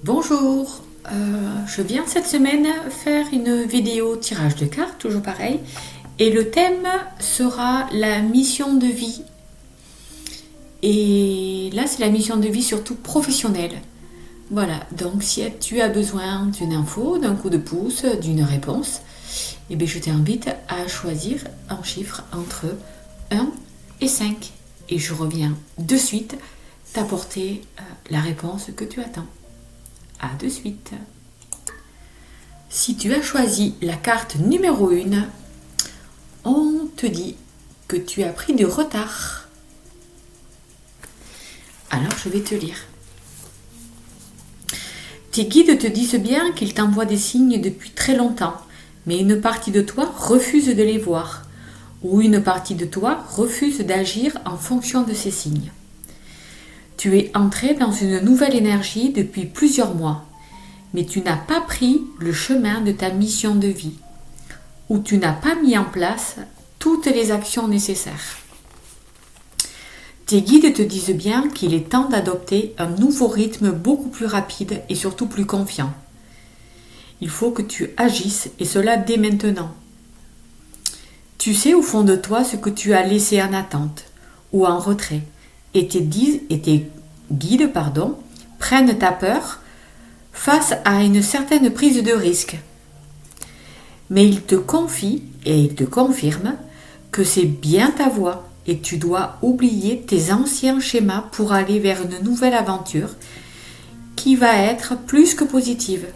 Bonjour, je viens cette semaine faire une vidéo tirage de cartes, toujours pareil, et le thème sera la mission de vie. Et là, c'est la mission de vie surtout professionnelle. Voilà, donc si tu as besoin d'une info, d'un coup de pouce, d'une réponse, eh bien, je t'invite à choisir un chiffre entre 1 et 5. Et je reviens de suite t'apporter la réponse que tu attends. À de suite. Si tu as choisi la carte numéro 1, on te dit que tu as pris du retard. Alors je vais te lire. Tes guides te disent bien qu'ils t'envoient des signes depuis très longtemps, mais une partie de toi refuse de les voir, ou une partie de toi refuse d'agir en fonction de ces signes. Tu es entré dans une nouvelle énergie depuis plusieurs mois, mais tu n'as pas pris le chemin de ta mission de vie, ou tu n'as pas mis en place toutes les actions nécessaires. Tes guides te disent bien qu'il est temps d'adopter un nouveau rythme beaucoup plus rapide et surtout plus confiant. Il faut que tu agisses, et cela dès maintenant. Tu sais au fond de toi ce que tu as laissé en attente ou en retrait, et tes guides prennent ta peur face à une certaine prise de risque. Mais ils te confient et ils te confirment que c'est bien ta voie et tu dois oublier tes anciens schémas pour aller vers une nouvelle aventure qui va être plus que positive.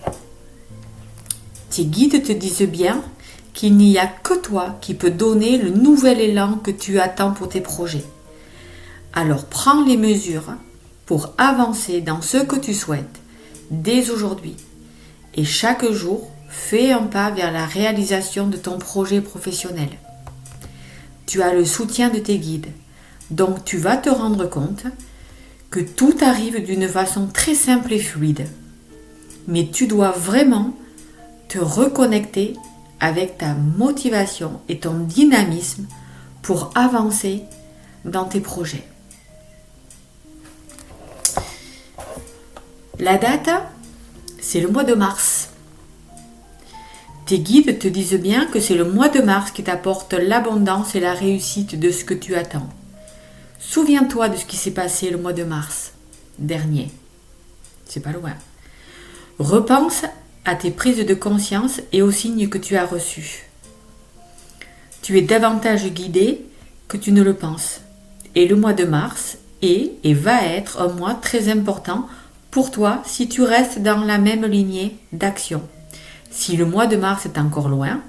Tes guides te disent bien qu'il n'y a que toi qui peux donner le nouvel élan que tu attends pour tes projets. Alors prends les mesures pour avancer dans ce que tu souhaites dès aujourd'hui. Et chaque jour, fais un pas vers la réalisation de ton projet professionnel. Tu as le soutien de tes guides, donc tu vas te rendre compte que tout arrive d'une façon très simple et fluide. Mais tu dois vraiment te reconnecter avec ta motivation et ton dynamisme pour avancer dans tes projets. La date, c'est le mois de mars. Tes guides te disent bien que c'est le mois de mars qui t'apporte l'abondance et la réussite de ce que tu attends. Souviens-toi de ce qui s'est passé le mois de mars dernier. C'est pas loin. Repense à tes prises de conscience et aux signes que tu as reçus. Tu es davantage guidé que tu ne le penses. Et le mois de mars est et va être un mois très important pour toi si tu restes dans la même lignée d'action. Si le mois de mars est encore loin,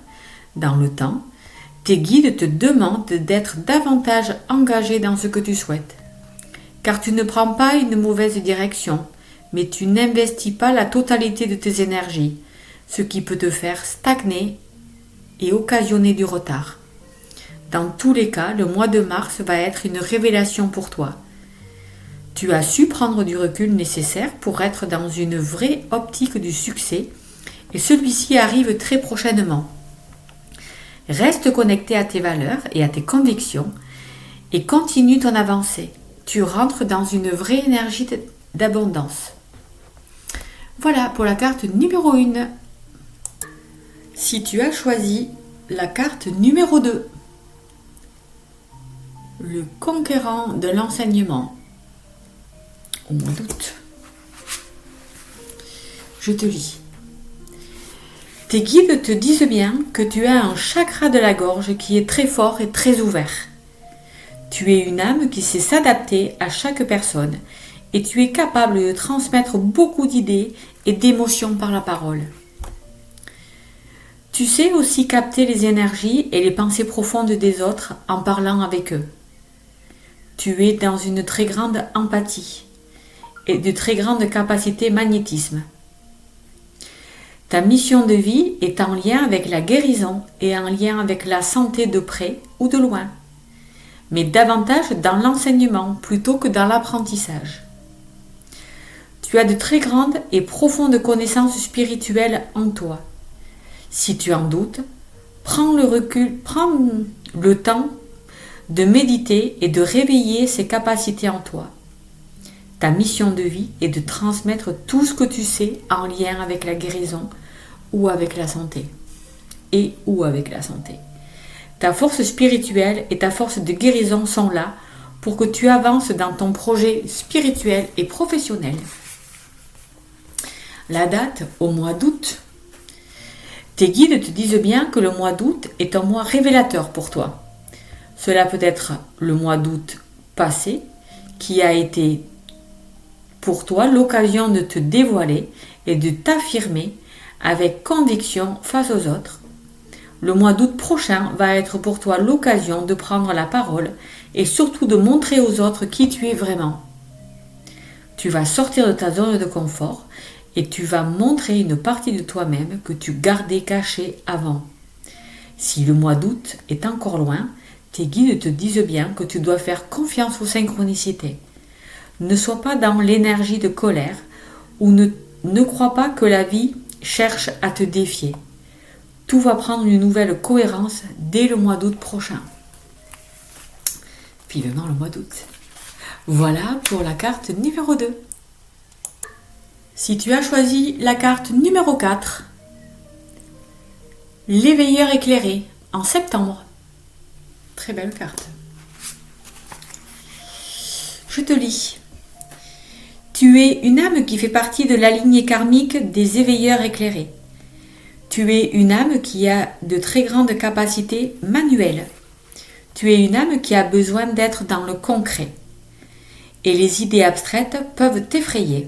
dans le temps, tes guides te demandent d'être davantage engagé dans ce que tu souhaites. Car tu ne prends pas une mauvaise direction, mais tu n'investis pas la totalité de tes énergies, ce qui peut te faire stagner et occasionner du retard. Dans tous les cas, le mois de mars va être une révélation pour toi. Tu as su prendre du recul nécessaire pour être dans une vraie optique du succès et celui-ci arrive très prochainement. Reste connecté à tes valeurs et à tes convictions et continue ton avancée. Tu rentres dans une vraie énergie d'abondance. Voilà pour la carte numéro 1. Si tu as choisi la carte numéro 2, le conquérant de l'enseignement, au mois d'août. Je te lis. Tes guides te disent bien que tu as un chakra de la gorge qui est très fort et très ouvert. Tu es une âme qui sait s'adapter à chaque personne et tu es capable de transmettre beaucoup d'idées et d'émotions par la parole. Tu sais aussi capter les énergies et les pensées profondes des autres en parlant avec eux. Tu es dans une très grande empathie et de très grandes capacités magnétisme. Ta mission de vie est en lien avec la guérison et en lien avec la santé de près ou de loin, mais davantage dans l'enseignement plutôt que dans l'apprentissage. Tu as de très grandes et profondes connaissances spirituelles en toi. Si tu en doutes, prends le temps de méditer et de réveiller ces capacités en toi. Ta mission de vie est de transmettre tout ce que tu sais en lien avec la guérison ou avec la santé. Et ou avec la santé. Ta force spirituelle et ta force de guérison sont là pour que tu avances dans ton projet spirituel et professionnel. La date au mois d'août. Tes guides te disent bien que le mois d'août est un mois révélateur pour toi. Cela peut être le mois d'août passé qui a été pour toi l'occasion de te dévoiler et de t'affirmer avec conviction face aux autres. Le mois d'août prochain va être pour toi l'occasion de prendre la parole et surtout de montrer aux autres qui tu es vraiment. Tu vas sortir de ta zone de confort et tu vas montrer une partie de toi-même que tu gardais cachée avant. Si le mois d'août est encore loin, tes guides te disent bien que tu dois faire confiance aux synchronicités. Ne sois pas dans l'énergie de colère ou ne crois pas que la vie cherche à te défier. Tout va prendre une nouvelle cohérence dès le mois d'août prochain. Vivement le mois d'août. Voilà pour la carte numéro 2. Si tu as choisi la carte numéro 4, l'éveilleur éclairé en septembre. Très belle carte. Je te lis. Tu es une âme qui fait partie de la lignée karmique des éveilleurs éclairés. Tu es une âme qui a de très grandes capacités manuelles. Tu es une âme qui a besoin d'être dans le concret. Et les idées abstraites peuvent t'effrayer.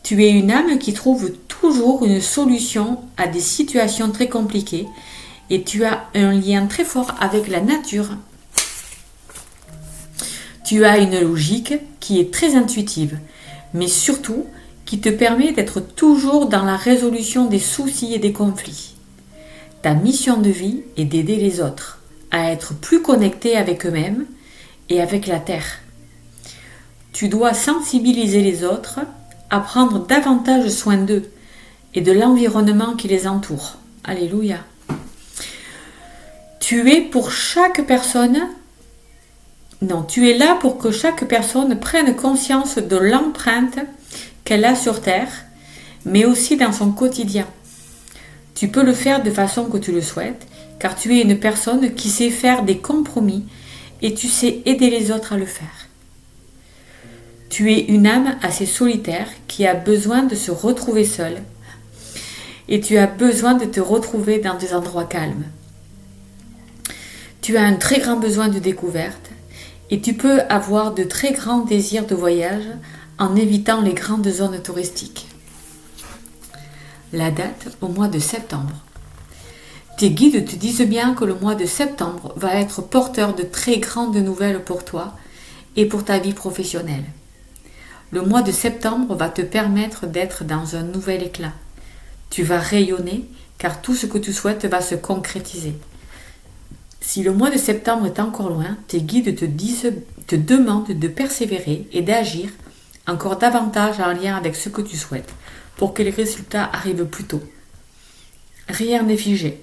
Tu es une âme qui trouve toujours une solution à des situations très compliquées et tu as un lien très fort avec la nature. Tu as une logique qui est très intuitive, mais surtout qui te permet d'être toujours dans la résolution des soucis et des conflits. Ta mission de vie est d'aider les autres à être plus connectés avec eux-mêmes et avec la Terre. Tu dois sensibiliser les autres à prendre davantage soin d'eux et de l'environnement qui les entoure. Alléluia. Tu es là pour que chaque personne prenne conscience de l'empreinte qu'elle a sur Terre, mais aussi dans son quotidien. Tu peux le faire de façon que tu le souhaites, car tu es une personne qui sait faire des compromis et tu sais aider les autres à le faire. Tu es une âme assez solitaire qui a besoin de se retrouver seule et tu as besoin de te retrouver dans des endroits calmes. Tu as un très grand besoin de découverte et tu peux avoir de très grands désirs de voyage en évitant les grandes zones touristiques. La date au mois de septembre. Tes guides te disent bien que le mois de septembre va être porteur de très grandes nouvelles pour toi et pour ta vie professionnelle. Le mois de septembre va te permettre d'être dans un nouvel éclat. Tu vas rayonner car tout ce que tu souhaites va se concrétiser. Si le mois de septembre est encore loin, tes guides te demandent de persévérer et d'agir encore davantage en lien avec ce que tu souhaites pour que les résultats arrivent plus tôt. Rien n'est figé.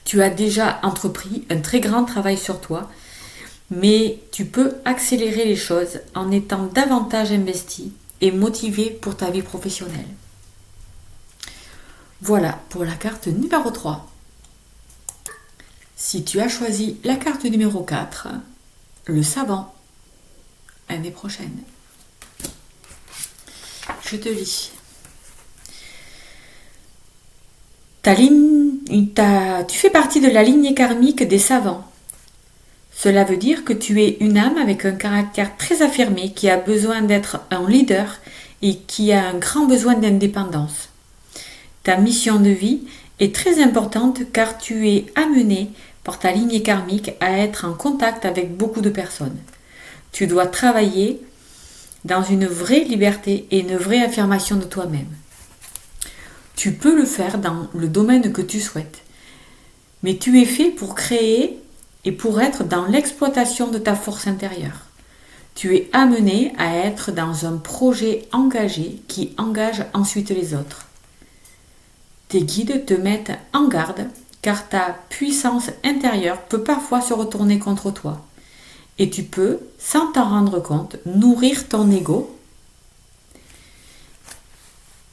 Tu as déjà entrepris un très grand travail sur toi, mais tu peux accélérer les choses en étant davantage investi et motivé pour ta vie professionnelle. Voilà pour la carte numéro 3. Si tu as choisi la carte numéro 4, le savant, l'année prochaine. Je te lis. Tu fais partie de la lignée karmique des savants. Cela veut dire que tu es une âme avec un caractère très affirmé qui a besoin d'être un leader et qui a un grand besoin d'indépendance. Ta mission de vie est très importante car tu es amené par ta lignée karmique à être en contact avec beaucoup de personnes. Tu dois travailler dans une vraie liberté et une vraie affirmation de toi-même. Tu peux le faire dans le domaine que tu souhaites, mais tu es fait pour créer et pour être dans l'exploitation de ta force intérieure. Tu es amené à être dans un projet engagé qui engage ensuite les autres. Tes guides te mettent en garde car ta puissance intérieure peut parfois se retourner contre toi Et tu peux, sans t'en rendre compte, nourrir ton ego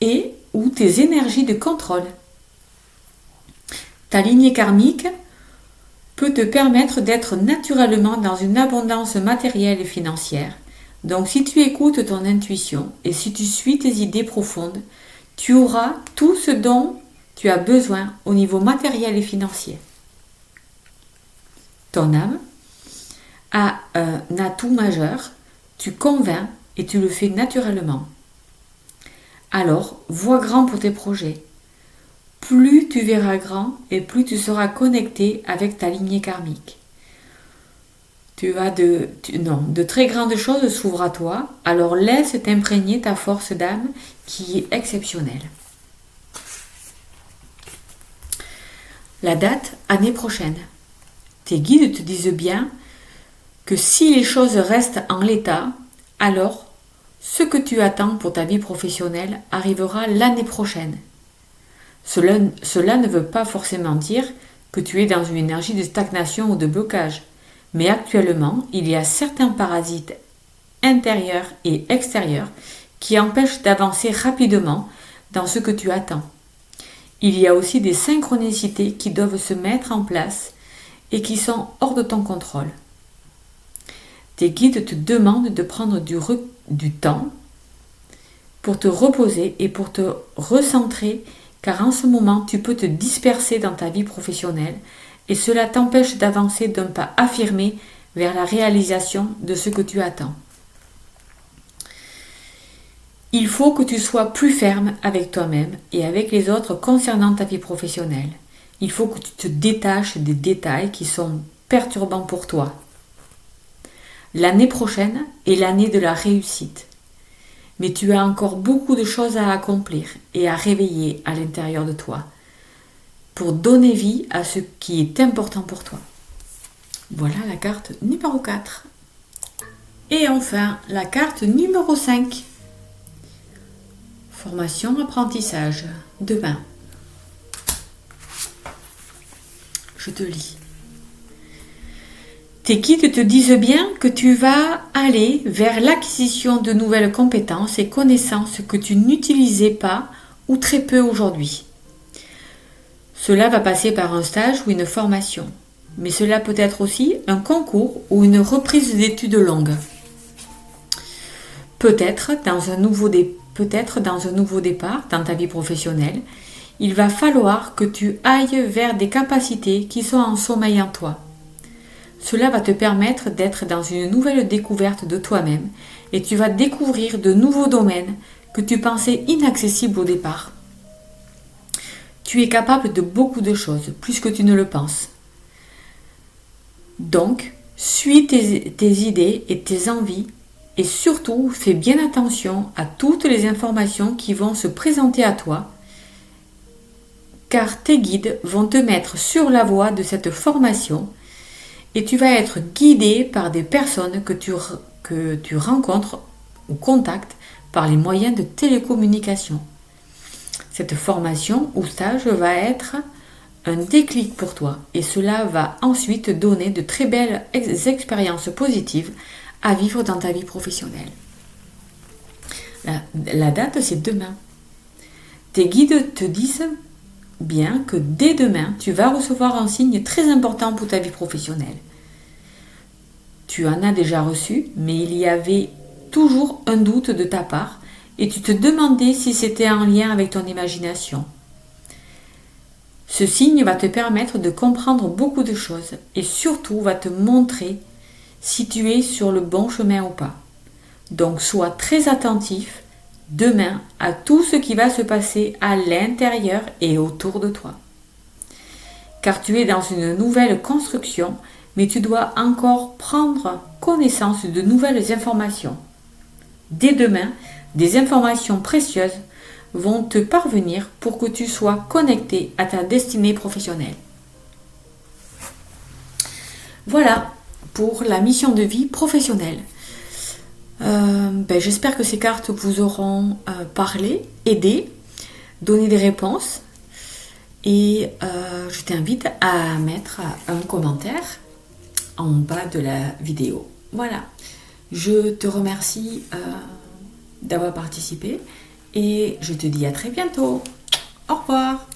et ou tes énergies de contrôle. Ta lignée karmique peut te permettre d'être naturellement dans une abondance matérielle et financière. Donc si tu écoutes ton intuition et si tu suis tes idées profondes, tu auras tout ce dont tu as besoin au niveau matériel et financier. Ton âme a un atout majeur, tu convaincs et tu le fais naturellement. Alors, vois grand pour tes projets. Plus tu verras grand et plus tu seras connecté avec ta lignée karmique. De très grandes choses s'ouvrent à toi, alors laisse t'imprégner ta force d'âme qui est exceptionnelle. La date, année prochaine. Tes guides te disent bien que si les choses restent en l'état, alors ce que tu attends pour ta vie professionnelle arrivera l'année prochaine. Cela ne veut pas forcément dire que tu es dans une énergie de stagnation ou de blocage, mais actuellement, il y a certains parasites intérieurs et extérieurs qui empêchent d'avancer rapidement dans ce que tu attends. Il y a aussi des synchronicités qui doivent se mettre en place et qui sont hors de ton contrôle. Tes guides te demandent de prendre du temps pour te reposer et pour te recentrer, car en ce moment, tu peux te disperser dans ta vie professionnelle et cela t'empêche d'avancer d'un pas affirmé vers la réalisation de ce que tu attends. Il faut que tu sois plus ferme avec toi-même et avec les autres concernant ta vie professionnelle. Il faut que tu te détaches des détails qui sont perturbants pour toi. L'année prochaine est l'année de la réussite. Mais tu as encore beaucoup de choses à accomplir et à réveiller à l'intérieur de toi pour donner vie à ce qui est important pour toi. Voilà la carte numéro 4. Et enfin, la carte numéro 5. Formation, apprentissage. Demain. Je te lis. Tes guides te disent bien que tu vas aller vers l'acquisition de nouvelles compétences et connaissances que tu n'utilisais pas ou très peu aujourd'hui. Cela va passer par un stage ou une formation, mais cela peut être aussi un concours ou une reprise d'études longues. Peut-être dans un nouveau départ dans ta vie professionnelle, il va falloir que tu ailles vers des capacités qui sont en sommeil en toi. Cela va te permettre d'être dans une nouvelle découverte de toi-même et tu vas découvrir de nouveaux domaines que tu pensais inaccessibles au départ. Tu es capable de beaucoup de choses, plus que tu ne le penses. Donc, suis tes idées et tes envies et surtout fais bien attention à toutes les informations qui vont se présenter à toi, car tes guides vont te mettre sur la voie de cette formation et tu vas être guidé par des personnes que tu rencontres ou contactes par les moyens de télécommunication. Cette formation ou stage va être un déclic pour toi et cela va ensuite te donner de très belles expériences positives à vivre dans ta vie professionnelle. La date, c'est demain. Tes guides te disent bien que dès demain, tu vas recevoir un signe très important pour ta vie professionnelle. Tu en as déjà reçu, mais il y avait toujours un doute de ta part et tu te demandais si c'était en lien avec ton imagination. Ce signe va te permettre de comprendre beaucoup de choses et surtout va te montrer si tu es sur le bon chemin ou pas. Donc sois très attentif demain à tout ce qui va se passer à l'intérieur et autour de toi. Car tu es dans une nouvelle construction, mais tu dois encore prendre connaissance de nouvelles informations. Dès demain, des informations précieuses vont te parvenir pour que tu sois connecté à ta destinée professionnelle. Voilà pour la mission de vie professionnelle. J'espère que ces cartes vous auront parlé, aidé, donné des réponses. Et je t'invite à mettre un commentaire en bas de la vidéo. Voilà. Je te remercie d'avoir participé et je te dis à très bientôt. Au revoir.